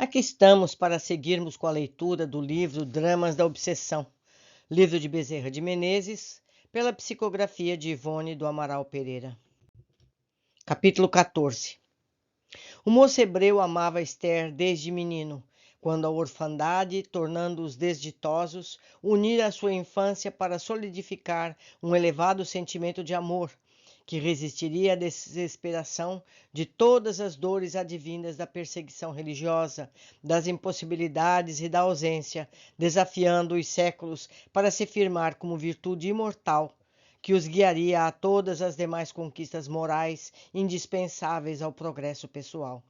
Aqui estamos para seguirmos com a leitura do livro Dramas da Obsessão, livro de Bezerra de Menezes, pela psicografia de Ivone do Amaral Pereira. Capítulo 14. O moço hebreu amava Esther desde menino, quando a orfandade, tornando-os desditosos, unira a sua infância para solidificar um elevado sentimento de amor, que resistiria à desesperação de todas as dores advindas da perseguição religiosa, das impossibilidades e da ausência, desafiando os séculos para se firmar como virtude imortal, que os guiaria a todas as demais conquistas morais indispensáveis ao progresso pessoal.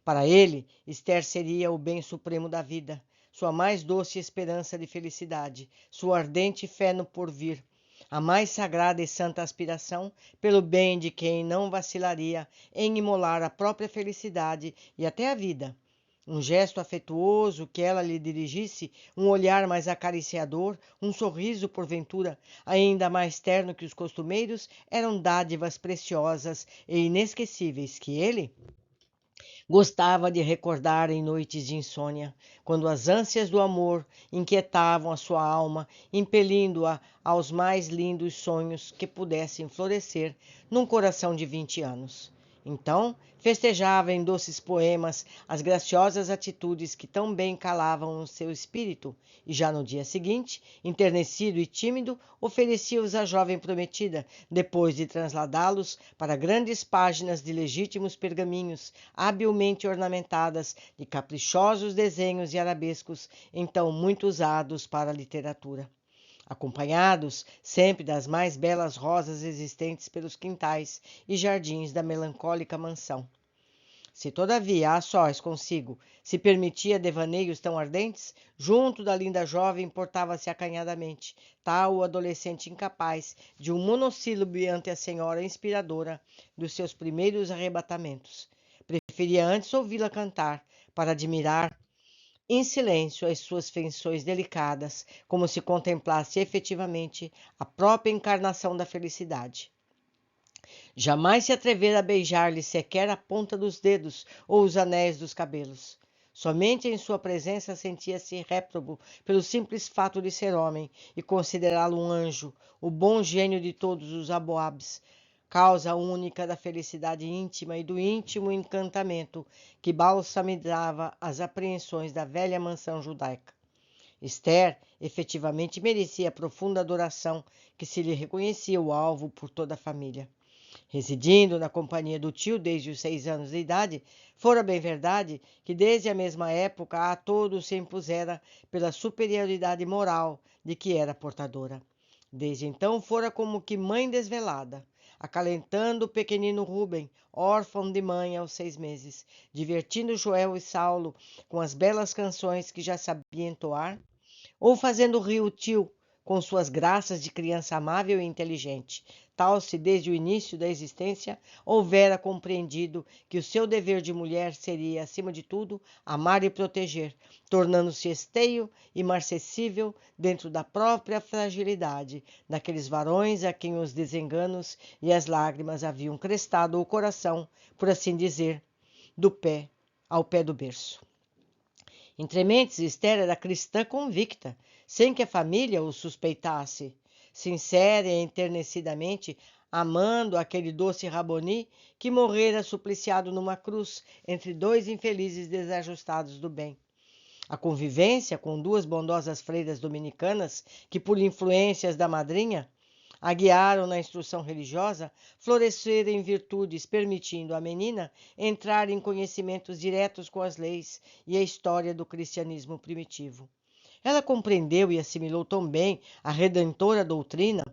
Para ele, Esther seria o bem supremo da vida, sua mais doce esperança de felicidade, sua ardente fé no porvir, a mais sagrada e santa aspiração pelo bem de quem não vacilaria em imolar a própria felicidade e até a vida. Um gesto afetuoso que ela lhe dirigisse, um olhar mais acariciador, um sorriso, porventura, ainda mais terno que os costumeiros, eram dádivas preciosas e inesquecíveis que ele gostava de recordar em noites de insônia, quando as ânsias do amor inquietavam a sua alma, impelindo-a aos mais lindos sonhos que pudessem florescer num coração de 20 anos. Então, festejava em doces poemas as graciosas atitudes que tão bem calavam o seu espírito, e já no dia seguinte, enternecido e tímido, oferecia-os à jovem prometida, depois de transladá-los para grandes páginas de legítimos pergaminhos, habilmente ornamentadas de caprichosos desenhos e arabescos, então muito usados para a literatura, acompanhados sempre das mais belas rosas existentes pelos quintais e jardins da melancólica mansão. Se, todavia, a sós consigo se permitia devaneios tão ardentes, junto da linda jovem portava-se acanhadamente, tal o adolescente incapaz de um monossílabo ante a senhora inspiradora dos seus primeiros arrebatamentos. Preferia antes ouvi-la cantar, para admirar em silêncio as suas feições delicadas, como se contemplasse efetivamente a própria encarnação da felicidade. Jamais se atrevera a beijar-lhe sequer a ponta dos dedos ou os anéis dos cabelos. Somente em sua presença sentia-se réprobo pelo simples fato de ser homem e considerá-lo um anjo, o bom gênio de todos os aboabs, causa única da felicidade íntima e do íntimo encantamento que balsamizava as apreensões da velha mansão judaica. Esther efetivamente merecia profunda adoração que se lhe reconhecia o alvo por toda a família. Residindo na companhia do tio desde os 6 anos de idade, fora bem verdade que desde a mesma época a todos se impusera pela superioridade moral de que era portadora. Desde então fora como que mãe desvelada, acalentando o pequenino Rúben, órfão de mãe aos 6 meses, divertindo Joel e Saulo com as belas canções que já sabia entoar, ou fazendo rir o tio com suas graças de criança amável e inteligente, tal se desde o início da existência houvera compreendido que o seu dever de mulher seria, acima de tudo, amar e proteger, tornando-se esteio e marcessível dentro da própria fragilidade daqueles varões a quem os desenganos e as lágrimas haviam crestado o coração, por assim dizer, do pé ao pé do berço. Entre mentes, Esther era cristã convicta, sem que a família o suspeitasse, sincera e enternecidamente amando aquele doce Raboni que morrera supliciado numa cruz entre 2 infelizes desajustados do bem. A convivência com 2 bondosas freiras dominicanas, que por influências da madrinha a guiaram na instrução religiosa, floresceram em virtudes, permitindo à menina entrar em conhecimentos diretos com as leis e a história do cristianismo primitivo. Ela compreendeu e assimilou tão bem a redentora doutrina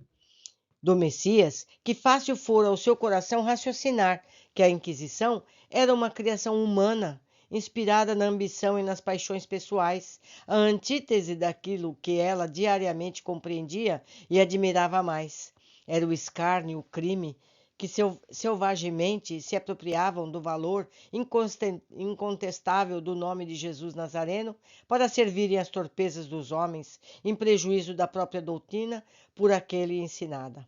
do Messias que fácil fora ao seu coração raciocinar que a Inquisição era uma criação humana, inspirada na ambição e nas paixões pessoais, a antítese daquilo que ela diariamente compreendia e admirava mais. Era o escárnio, o crime, que selvagemente se apropriavam do valor incontestável do nome de Jesus Nazareno para servirem às torpezas dos homens, em prejuízo da própria doutrina por aquele ensinada.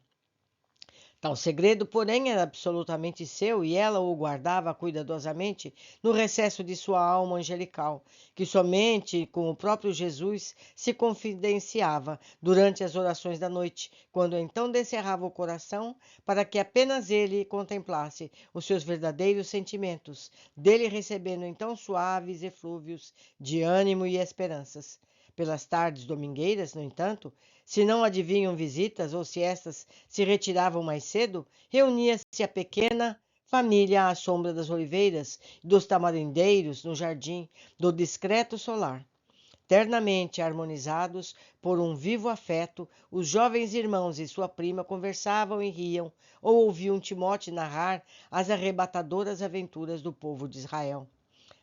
Tal segredo, porém, era absolutamente seu e ela o guardava cuidadosamente no recesso de sua alma angelical, que somente com o próprio Jesus se confidenciava durante as orações da noite, quando então descerrava o coração para que apenas ele contemplasse os seus verdadeiros sentimentos, dele recebendo então suaves eflúvios de ânimo e esperanças. Pelas tardes domingueiras, no entanto, se não adivinham visitas ou se estas se retiravam mais cedo, reunia-se a pequena família à sombra das oliveiras e dos tamarindeiros no jardim do discreto solar. Ternamente harmonizados por um vivo afeto, os jovens irmãos e sua prima conversavam e riam, ou ouviam Timote narrar as arrebatadoras aventuras do povo de Israel.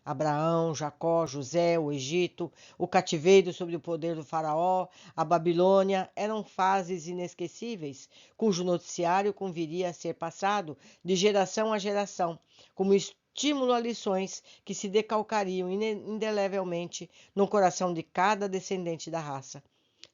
Abraão, Jacó, José, o Egito, o cativeiro sob o poder do faraó, a Babilônia, eram fases inesquecíveis, cujo noticiário conviria a ser passado de geração a geração, como estímulo a lições que se decalcariam indelevelmente no coração de cada descendente da raça.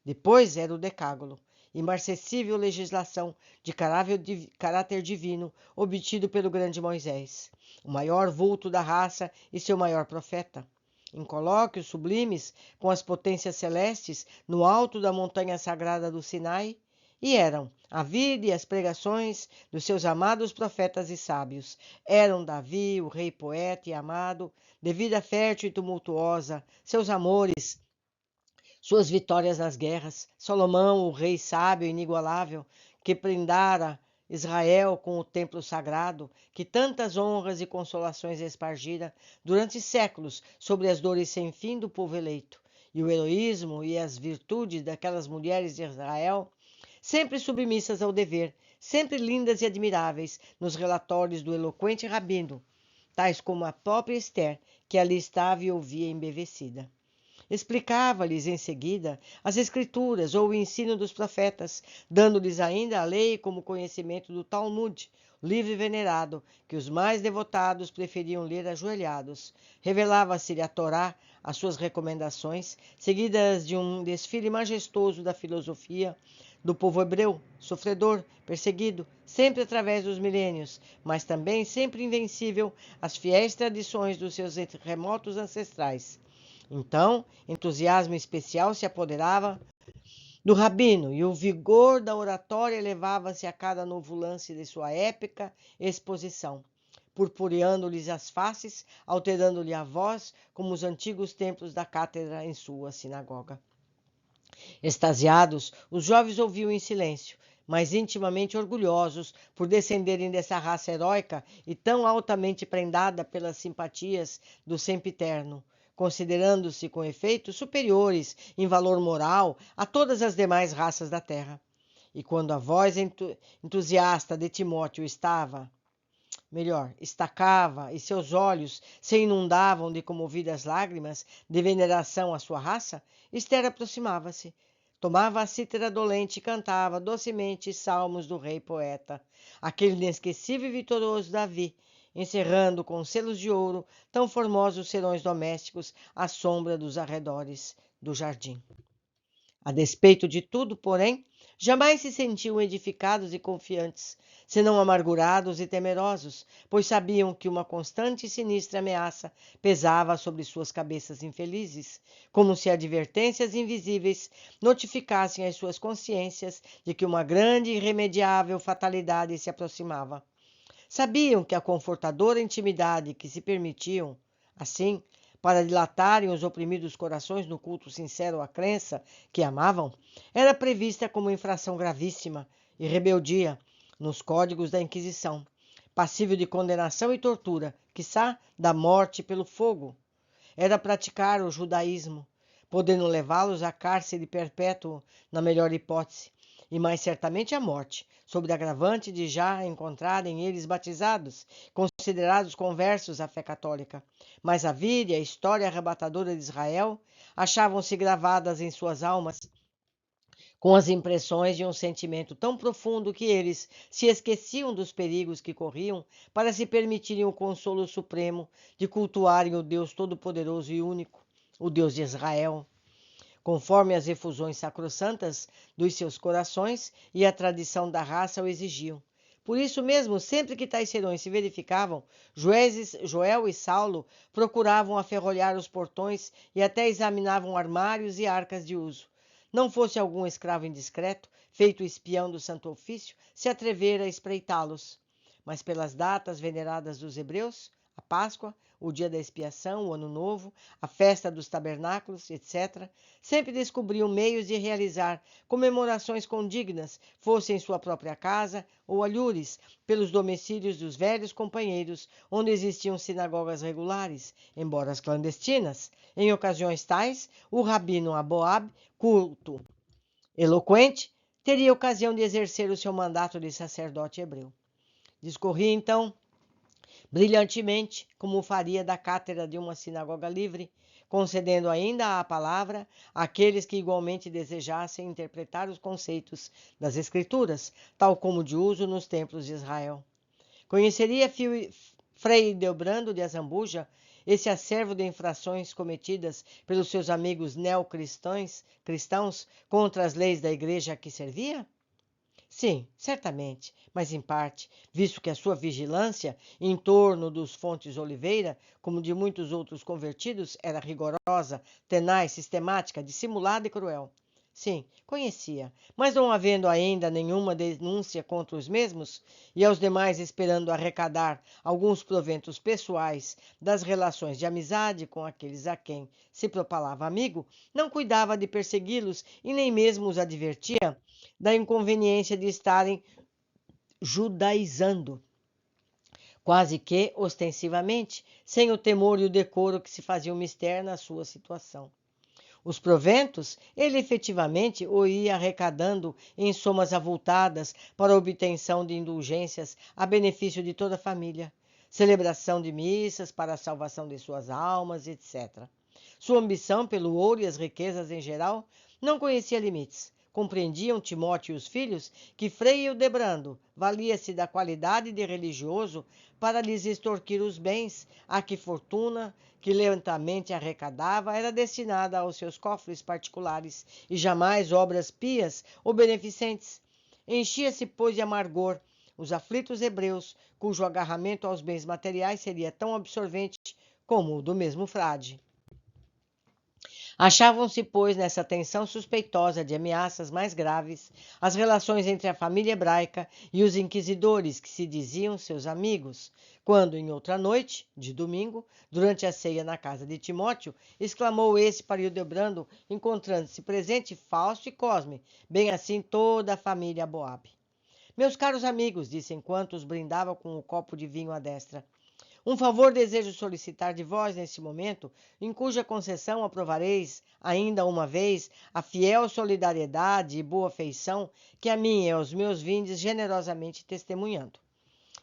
Depois era o Decálogo, imarcessível legislação de caráter divino obtido pelo grande Moisés, o maior vulto da raça e seu maior profeta. Em colóquios sublimes com as potências celestes no alto da montanha sagrada do Sinai, e eram a vida e as pregações dos seus amados profetas e sábios. Eram Davi, o rei poeta e amado, de vida fértil e tumultuosa, seus amores, suas vitórias nas guerras, Salomão, o rei sábio e inigualável, que prendara Israel com o templo sagrado, que tantas honras e consolações espargira durante séculos sobre as dores sem fim do povo eleito, e o heroísmo e as virtudes daquelas mulheres de Israel, sempre submissas ao dever, sempre lindas e admiráveis nos relatórios do eloquente rabino, tais como a própria Esther, que ali estava e ouvia embevecida. Explicava-lhes em seguida as Escrituras ou o ensino dos profetas, dando-lhes ainda a lei como conhecimento do Talmud, livro venerado, que os mais devotados preferiam ler ajoelhados. Revelava-se-lhe a Torá, as suas recomendações, seguidas de um desfile majestoso da filosofia do povo hebreu, sofredor, perseguido, sempre através dos milênios, mas também sempre invencível às fiéis tradições dos seus remotos ancestrais. Então, entusiasmo especial se apoderava do rabino e o vigor da oratória elevava-se a cada novo lance de sua épica exposição, purpureando-lhes as faces, alterando-lhe a voz, como os antigos templos da cátedra em sua sinagoga. Extasiados, os jovens ouviam em silêncio, mas intimamente orgulhosos por descenderem dessa raça heróica e tão altamente prendada pelas simpatias do sempiterno, considerando-se, com efeito, superiores em valor moral a todas as demais raças da terra. E quando a voz entusiasta de Timóteo estacava e seus olhos se inundavam de comovidas lágrimas de veneração à sua raça, Esther aproximava-se, tomava a cítara dolente e cantava docemente salmos do rei poeta, aquele inesquecível e vitorioso Davi, encerrando com selos de ouro tão formosos serões domésticos à sombra dos arredores do jardim. A despeito de tudo, porém, jamais se sentiam edificados e confiantes, senão amargurados e temerosos, pois sabiam que uma constante e sinistra ameaça pesava sobre suas cabeças infelizes, como se advertências invisíveis notificassem as suas consciências de que uma grande e irremediável fatalidade se aproximava. Sabiam que a confortadora intimidade que se permitiam, assim, para dilatarem os oprimidos corações no culto sincero à crença que amavam, era prevista como infração gravíssima e rebeldia nos códigos da Inquisição, passível de condenação e tortura, quiçá da morte pelo fogo. Era praticar o judaísmo, podendo levá-los a cárcere perpétuo, na melhor hipótese, e mais certamente a morte, sob o agravante de já encontrarem eles batizados, considerados conversos à fé católica. Mas a vida e a história arrebatadora de Israel achavam-se gravadas em suas almas com as impressões de um sentimento tão profundo que eles se esqueciam dos perigos que corriam para se permitirem o consolo supremo de cultuarem o Deus Todo-Poderoso e Único, o Deus de Israel, conforme as efusões sacrossantas dos seus corações e a tradição da raça o exigiam, Por isso mesmo, sempre que tais serões se verificavam, Joel e Saulo procuravam aferrolhar os portões e até examinavam armários e arcas de uso. Não fosse algum escravo indiscreto, feito espião do Santo Ofício, se atrever a espreitá-los. Mas pelas datas veneradas dos hebreus, a Páscoa, o dia da expiação, o Ano Novo, a festa dos tabernáculos, etc., sempre descobriam meios de realizar comemorações condignas, fosse em sua própria casa ou alhures, pelos domicílios dos velhos companheiros, onde existiam sinagogas regulares, embora as clandestinas. Em ocasiões tais, o rabino Aboab, culto eloquente, teria ocasião de exercer o seu mandato de sacerdote hebreu. Discorria, então, brilhantemente, como faria da cátedra de uma sinagoga livre, concedendo ainda a palavra àqueles que igualmente desejassem interpretar os conceitos das Escrituras, tal como de uso nos templos de Israel. Conheceria Frei Deobrando de Azambuja, esse acervo de infrações cometidas pelos seus amigos cristãos contra as leis da igreja a que servia? Sim, certamente, mas em parte, visto que a sua vigilância em torno dos Fontes Oliveira, como de muitos outros convertidos, era rigorosa, tenaz, sistemática, dissimulada e cruel. Sim, conhecia, mas não havendo ainda nenhuma denúncia contra os mesmos, e aos demais esperando arrecadar alguns proventos pessoais das relações de amizade com aqueles a quem se propalava amigo, não cuidava de persegui-los e nem mesmo os advertia da inconveniência de estarem judaizando, quase que ostensivamente, sem o temor e o decoro que se faziam mister na sua situação. Os proventos, ele efetivamente o ia arrecadando em somas avultadas para a obtenção de indulgências a benefício de toda a família, celebração de missas para a salvação de suas almas, etc. Sua ambição pelo ouro e as riquezas em geral não conhecia limites. Compreendiam Timóteo e os filhos que Frei Hildebrando valia-se da qualidade de religioso para lhes extorquir os bens, a que fortuna que lentamente arrecadava era destinada aos seus cofres particulares e jamais obras pias ou beneficentes. Enchia-se, pois, de amargor os aflitos hebreus, cujo agarramento aos bens materiais seria tão absorvente como o do mesmo frade. Achavam-se, pois, nessa tensão suspeitosa de ameaças mais graves, as relações entre a família hebraica e os inquisidores que se diziam seus amigos, quando, em outra noite, de domingo, durante a ceia na casa de Timóteo, exclamou esse para Hildebrando, encontrando-se presente Fausto e Cosme, bem assim toda a família Aboab. Meus caros amigos, disse enquanto os brindava com o copo de vinho à destra, um favor desejo solicitar de vós neste momento, em cuja concessão aprovareis ainda uma vez a fiel solidariedade e boa feição que a mim e aos meus vindes generosamente testemunhando.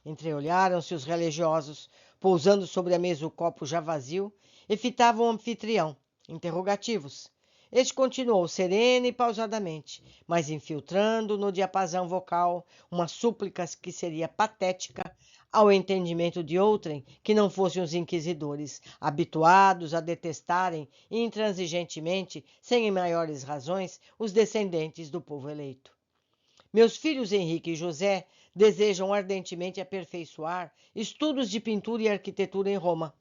Entreolharam-se os religiosos, pousando sobre a mesa o copo já vazio, e fitavam o anfitrião, interrogativos. Este continuou sereno e pausadamente, mas infiltrando no diapasão vocal uma súplica que seria patética ao entendimento de outrem que não fossem os inquisidores, habituados a detestarem intransigentemente, sem maiores razões, os descendentes do povo eleito. Meus filhos Henrique e José desejam ardentemente aperfeiçoar estudos de pintura e arquitetura em Roma,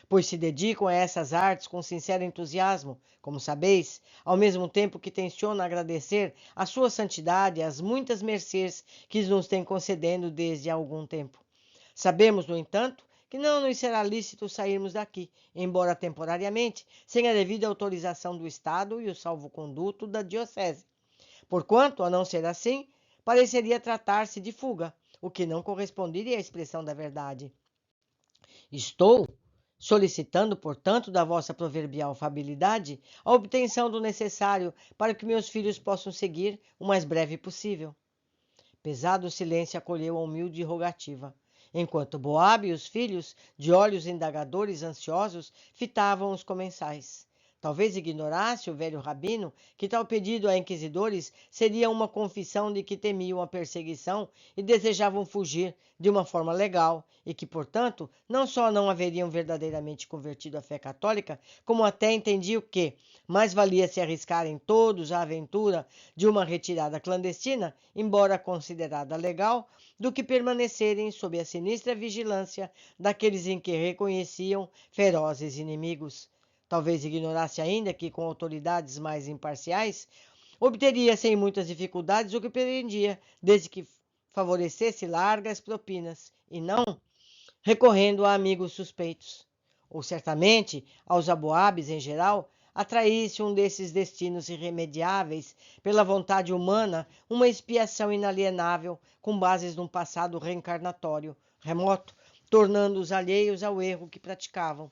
pois se dedicam a essas artes com sincero entusiasmo, como sabeis, ao mesmo tempo que tencionam agradecer a sua santidade e as muitas mercês que nos tem concedendo desde há algum tempo. Sabemos, no entanto, que não nos será lícito sairmos daqui, embora temporariamente, sem a devida autorização do Estado e o salvo-conduto da Diocese. Porquanto, a não ser assim, pareceria tratar-se de fuga, o que não corresponderia à expressão da verdade. Estou solicitando, portanto, da vossa proverbial afabilidade a obtenção do necessário para que meus filhos possam seguir o mais breve possível. Pesado silêncio acolheu a humilde rogativa, enquanto Boab e os filhos, de olhos indagadores ansiosos, fitavam os comensais. Talvez ignorasse o velho rabino que tal pedido a inquisidores seria uma confissão de que temiam a perseguição e desejavam fugir de uma forma legal e que, portanto, não só não haveriam verdadeiramente convertido à fé católica, como até entendiam que mais valia se arriscarem todos à aventura de uma retirada clandestina, embora considerada legal, do que permanecerem sob a sinistra vigilância daqueles em que reconheciam ferozes inimigos. Talvez ignorasse ainda que, com autoridades mais imparciais, obteria sem muitas dificuldades o que pretendia, desde que favorecesse largas propinas, e não recorrendo a amigos suspeitos. Ou certamente, aos aboabes em geral, atraísse um desses destinos irremediáveis pela vontade humana, uma expiação inalienável com bases num passado reencarnatório, remoto, tornando-os alheios ao erro que praticavam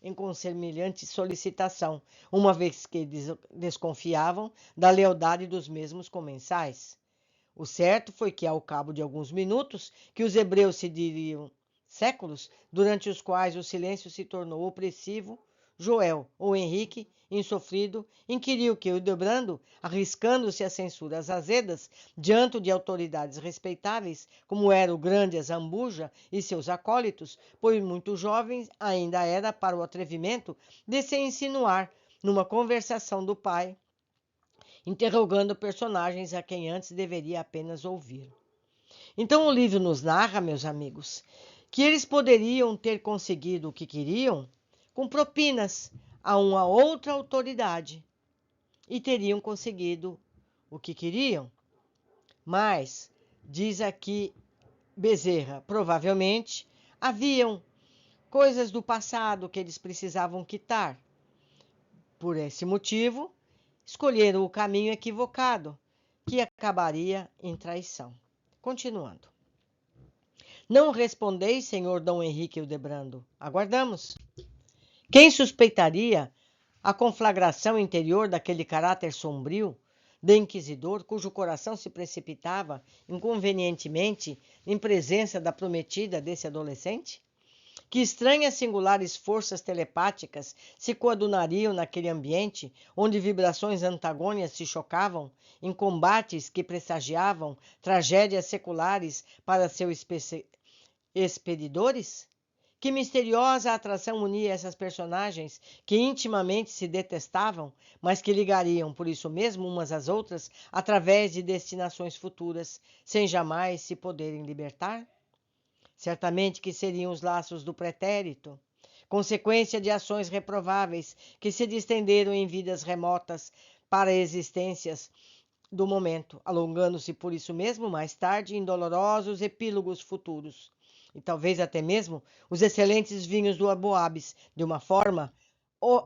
em consemelhante solicitação, uma vez que desconfiavam da lealdade dos mesmos comensais. O certo foi que, ao cabo de alguns minutos, que os hebreus se diriam séculos, durante os quais o silêncio se tornou opressivo, Joel, ou Henrique, insofrido, inquiriu que Hildebrando, arriscando-se a censuras azedas, diante de autoridades respeitáveis, como era o grande Zambuja e seus acólitos, pois muito jovem ainda era para o atrevimento de se insinuar numa conversação do pai, interrogando personagens a quem antes deveria apenas ouvir. Então o livro nos narra, meus amigos, que eles poderiam ter conseguido o que queriam com propinas a uma outra autoridade e teriam conseguido o que queriam. Mas, diz aqui Bezerra, provavelmente haviam coisas do passado que eles precisavam quitar. Por esse motivo, escolheram o caminho equivocado, que acabaria em traição. Continuando. Não respondeis, senhor Dom Henrique Hildebrando. Aguardamos. Quem suspeitaria a conflagração interior daquele caráter sombrio de inquisidor, cujo coração se precipitava inconvenientemente em presença da prometida desse adolescente? Que estranhas singulares forças telepáticas se coadunariam naquele ambiente, onde vibrações antagônicas se chocavam, em combates que pressagiavam tragédias seculares para seus expedidores? Que misteriosa atração unia essas personagens que intimamente se detestavam, mas que ligariam por isso mesmo umas às outras através de destinações futuras, sem jamais se poderem libertar? Certamente que seriam os laços do pretérito, consequência de ações reprováveis que se distenderam em vidas remotas para existências do momento, alongando-se por isso mesmo mais tarde em dolorosos epílogos futuros. E talvez até mesmo os excelentes vinhos do Aboabes, de uma forma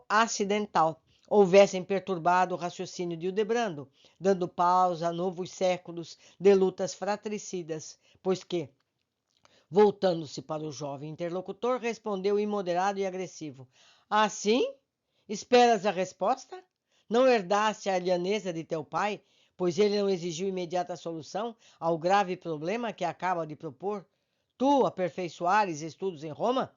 acidental, houvessem perturbado o raciocínio de Hildebrando, dando pausa a novos séculos de lutas fratricidas, pois que, voltando-se para o jovem interlocutor, respondeu imoderado e agressivo: Assim? Esperas a resposta? Não herdaste a aliança de teu pai, pois ele não exigiu imediata solução ao grave problema que acaba de propor? Tu aperfeiçoares estudos em Roma?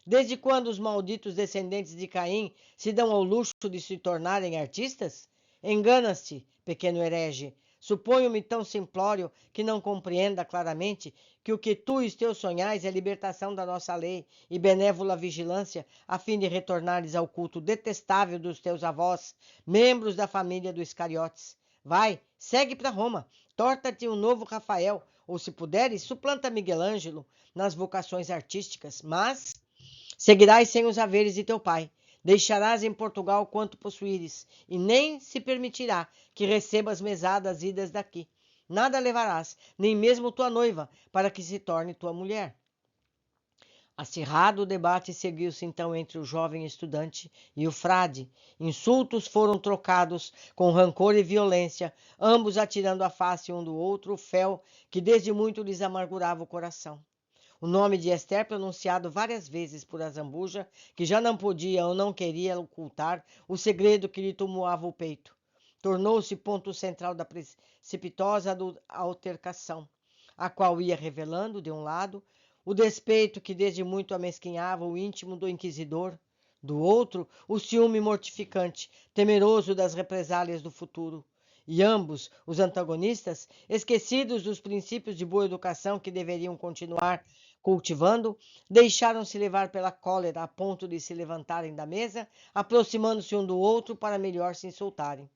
Desde quando os malditos descendentes de Caim se dão ao luxo de se tornarem artistas? Enganas-te, pequeno herege. Suponho-me tão simplório que não compreenda claramente que o que tu e os teus sonhais é a libertação da nossa lei e benévola vigilância, a fim de retornares ao culto detestável dos teus avós, membros da família dos Iscariotes. Vai, segue para Roma, torta-te um novo Rafael, ou se puderes, suplanta Miguel Ângelo nas vocações artísticas, mas seguirás sem os haveres de teu pai. Deixarás em Portugal quanto possuíres, e nem se permitirá que recebas mesadas idas daqui. Nada levarás, nem mesmo tua noiva, para que se torne tua mulher. Acirrado o debate seguiu-se então entre o jovem estudante e o frade. Insultos foram trocados com rancor e violência, ambos atirando à face um do outro o fel que desde muito lhes amargurava o coração. O nome de Esther, pronunciado várias vezes por Azambuja, que já não podia ou não queria ocultar o segredo que lhe tumultuava o peito, tornou-se ponto central da precipitosa altercação, a qual ia revelando, de um lado, o despeito que desde muito amesquinhava o íntimo do inquisidor, Do outro, o ciúme mortificante, temeroso das represálias do futuro. E ambos, os antagonistas, esquecidos dos princípios de boa educação que deveriam continuar cultivando, deixaram-se levar pela cólera a ponto de se levantarem da mesa, aproximando-se um do outro para melhor se insultarem.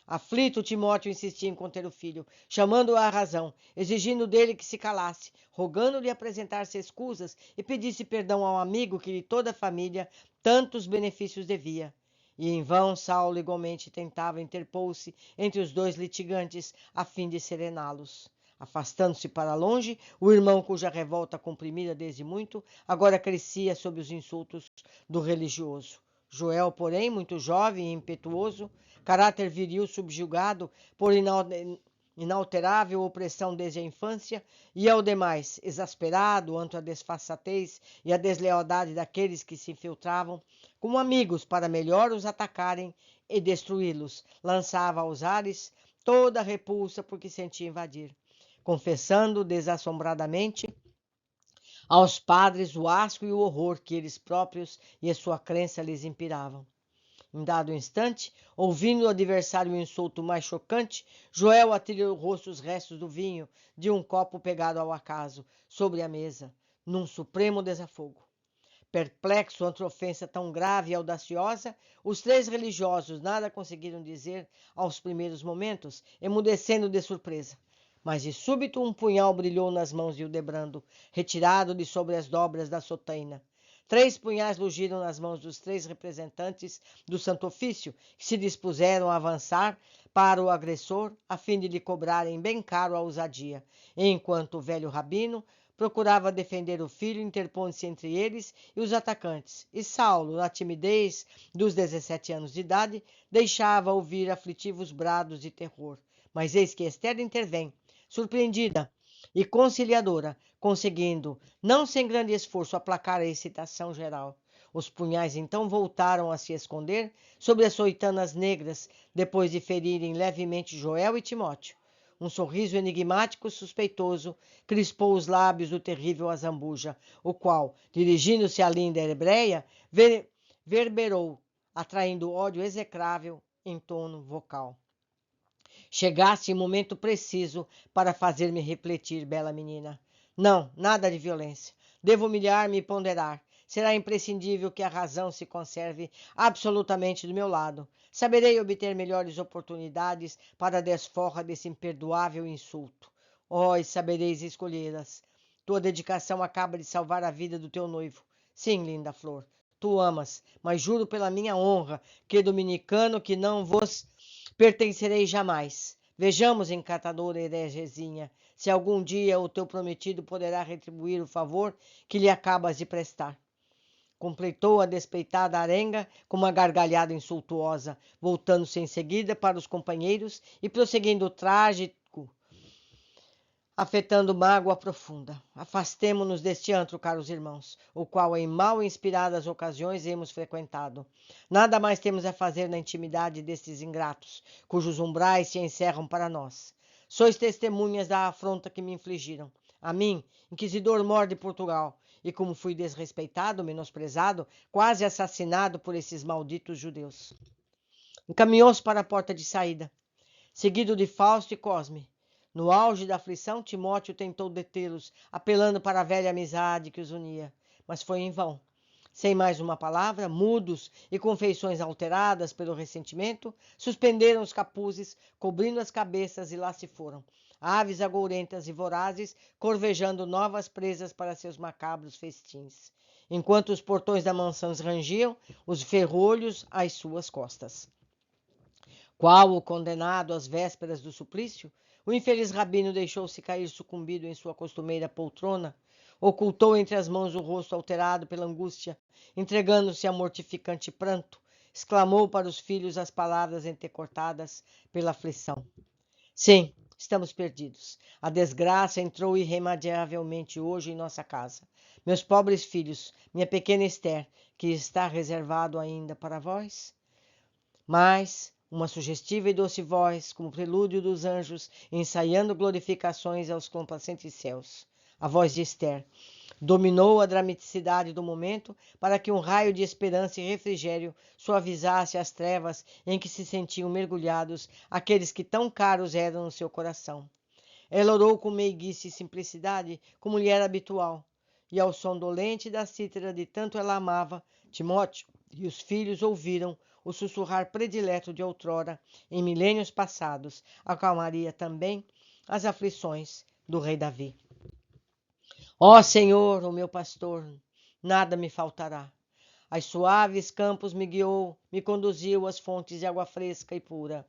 Aflito, Timóteo insistia em conter o filho, chamando-o à razão, exigindo dele que se calasse, rogando-lhe apresentar-se escusas e pedisse perdão ao amigo que de toda a família tantos benefícios devia. E em vão Saulo igualmente tentava interpor-se entre os dois litigantes, a fim de serená-los. Afastando-se para longe, o irmão, cuja revolta comprimida desde muito, agora crescia sob os insultos do religioso. Joel, porém, muito jovem e impetuoso, caráter viril subjugado por inalterável opressão desde a infância, e ao demais exasperado ante a desfaçatez e a deslealdade daqueles que se infiltravam como amigos para melhor os atacarem e destruí-los, lançava aos ares toda a repulsa por que sentia invadir, confessando desassombradamente aos padres o asco e o horror que eles próprios e a sua crença lhes inspiravam. Em dado instante, ouvindo o adversário o insulto mais chocante, Joel atirou o rosto os restos do vinho de um copo pegado ao acaso, sobre a mesa, num supremo desafogo. Perplexo ante ofensa tão grave e audaciosa, os três religiosos nada conseguiram dizer aos primeiros momentos, emudecendo de surpresa. Mas de súbito um punhal brilhou nas mãos de Hildebrando, retirado de sobre as dobras da sotaina. 3 punhais rugiram nas mãos dos 3 representantes do Santo Ofício, que se dispuseram a avançar para o agressor, a fim de lhe cobrarem bem caro a ousadia, enquanto o velho rabino procurava defender o filho, interpondo-se entre eles e os atacantes. E Saulo, na timidez dos 17 anos de idade, deixava ouvir aflitivos brados de terror. Mas eis que Esther intervém, surpreendida e conciliadora, conseguindo, não sem grande esforço, aplacar a excitação geral. Os punhais então voltaram a se esconder sobre as soitanas negras, depois de ferirem levemente Joel e Timóteo. Um sorriso enigmático suspeitoso crispou os lábios do terrível Azambuja, o qual, dirigindo-se à linda hebreia, verberou, atraindo ódio execrável em tono vocal. Chegaste em momento preciso para fazer-me refletir, bela menina. Não, nada de violência. Devo humilhar-me e ponderar. Será imprescindível que a razão se conserve absolutamente do meu lado. Saberei obter melhores oportunidades para a desforra desse imperdoável insulto. Oh, e sabereis escolhê-las. Tua dedicação acaba de salvar a vida do teu noivo. Sim, linda flor, tu amas, mas juro pela minha honra que dominicano que não vos pertencerei jamais. Vejamos, encantadora heregezinha, se algum dia o teu prometido poderá retribuir o favor que lhe acabas de prestar. Completou a despeitada arenga com uma gargalhada insultuosa, voltando-se em seguida para os companheiros e prosseguindo o trágico, afetando mágoa profunda. Afastemo-nos deste antro, caros irmãos, o qual em mal inspiradas ocasiões hemos frequentado. Nada mais temos a fazer na intimidade destes ingratos, cujos umbrais se encerram para nós. Sois testemunhas da afronta que me infligiram. A mim, inquisidor-mor de Portugal, e como fui desrespeitado, menosprezado, quase assassinado por esses malditos judeus. Encaminhou-se para a porta de saída, seguido de Fausto e Cosme. No auge da aflição, Timóteo tentou detê-los, apelando para a velha amizade que os unia, mas foi em vão. Sem mais uma palavra, mudos e com feições alteradas pelo ressentimento, suspenderam os capuzes, cobrindo as cabeças, e lá se foram, aves agourentas e vorazes, corvejando novas presas para seus macabros festins, enquanto os portões da mansão rangiam, os ferrolhos às suas costas. Qual o condenado às vésperas do suplício, o infeliz rabino deixou-se cair sucumbido em sua costumeira poltrona, ocultou entre as mãos o rosto alterado pela angústia, entregando-se a mortificante pranto, exclamou para os filhos as palavras entrecortadas pela aflição. Sim, estamos perdidos. A desgraça entrou irremediavelmente hoje em nossa casa. Meus pobres filhos, minha pequena Esther, que está reservado ainda para vós? Mas uma sugestiva e doce voz, como prelúdio dos anjos, ensaiando glorificações aos complacentes céus. A voz de Esther dominou a dramaticidade do momento para que um raio de esperança e refrigério suavizasse as trevas em que se sentiam mergulhados aqueles que tão caros eram no seu coração. Ela orou com meiguice e simplicidade, como lhe era habitual, e ao som dolente da cítara de tanto ela amava, Timóteo e os filhos ouviram o sussurrar predileto de outrora, em milênios passados, acalmaria também as aflições do rei Davi. Ó Senhor, o meu pastor, nada me faltará. As suaves campos me guiou, me conduziu às fontes de água fresca e pura.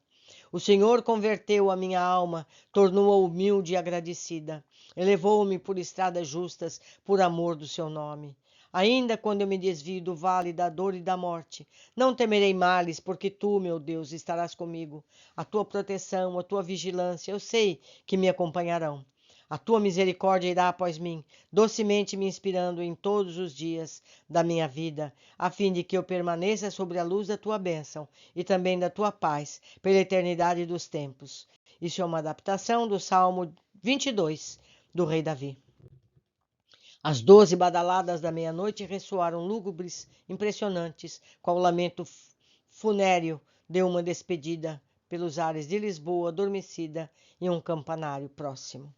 O Senhor converteu a minha alma, tornou-a humilde e agradecida. Elevou-me por estradas justas, por amor do seu nome. Ainda quando eu me desvio do vale da dor e da morte, não temerei males, porque tu, meu Deus, estarás comigo. A tua proteção, a tua vigilância, eu sei que me acompanharão. A tua misericórdia irá após mim, docemente me inspirando em todos os dias da minha vida, a fim de que eu permaneça sobre a luz da tua bênção e também da tua paz, pela eternidade dos tempos. Isso é uma adaptação do Salmo 22, do rei Davi. As 12 badaladas da meia-noite ressoaram lúgubres, impressionantes, qual o lamento funéreo de uma despedida pelos ares de Lisboa adormecida em um campanário próximo.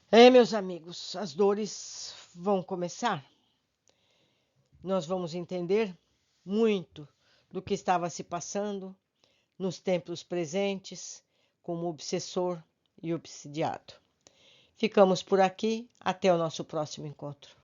Meus amigos, as dores vão começar. Nós vamos entender muito do que estava se passando nos tempos presentes, como obsessor e obsidiado. Ficamos por aqui, até o nosso próximo encontro.